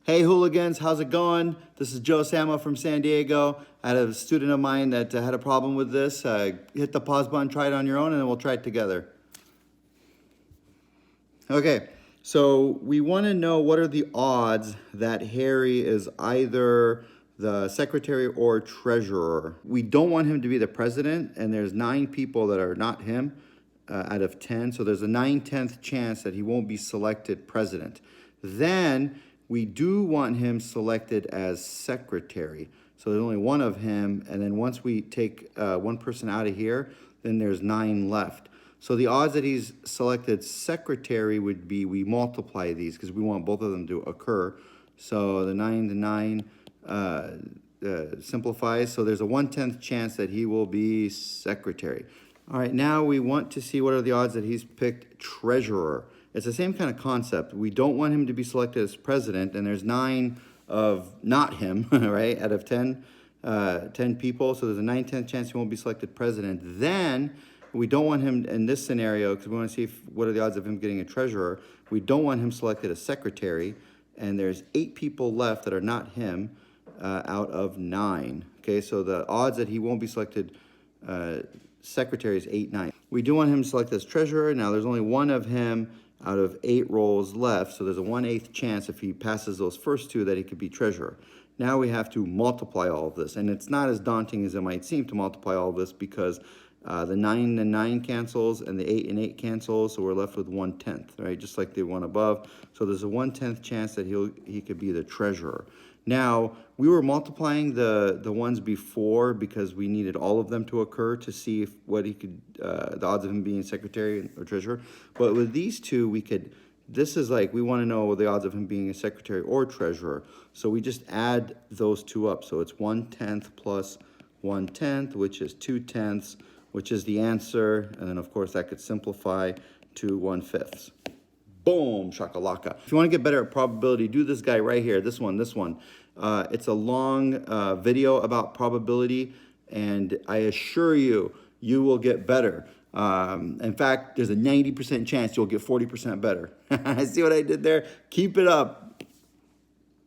Hey hooligans, how's it going? This is Joe Samo from San Diego. I had a student of mine that had a problem with this. Hit the pause button, try it on your own, and then we'll try it together. Okay, so we want to know what are the odds that Harry is either the secretary or treasurer. We don't want him to be the president, and there's 9 people that are not him out of 10. So there's a 9/10 chance that he won't be selected president. Then we do want him selected as secretary. So there's only one of him, and then once we take one person out of here, then there's 9 left. So the odds that he's selected secretary would be, we multiply these because we want both of them to occur. So the 9 to 9 simplifies. So there's a 1/10 chance that he will be secretary. All right, now we want to see what are the odds that he's picked treasurer. It's the same kind of concept. We don't want him to be selected as president, and there's 9 of not him, right, out of 10 people. So there's a 9/10 chance he won't be selected president. Then we don't want him in this scenario, because we want to see what are the odds of him getting a treasurer. We don't want him selected as secretary, and there's 8 people left that are not him out of 9. Okay, so the odds that he won't be selected secretary is 8, 9. We do want him selected as treasurer. Now there's only one of him out of 8 roles left, so there's a 1/8 chance if he passes those first 2 that he could be treasurer. Now we have to multiply all of this, and it's not as daunting as it might seem to multiply all of this because the 9 and 9 cancels and the 8 and 8 cancels, so we're left with 1/10, right? Just like the one above. So there's a 1/10 chance that he could be the treasurer. Now, we were multiplying the ones before because we needed all of them to occur to see if what he could, the odds of him being secretary or treasurer. But with these two, we could, this is like, we want to know the odds of him being a secretary or treasurer. So we just add those 2 up. So it's 1/10 plus 1/10, which is 2/10, which is the answer. And then, of course, that could simplify to 1/5. Boom, shakalaka. If you want to get better at probability, do this guy right here, this one. It's a long video about probability, and I assure you, you will get better. In fact, there's a 90% chance you'll get 40% better. See what I did there? Keep it up.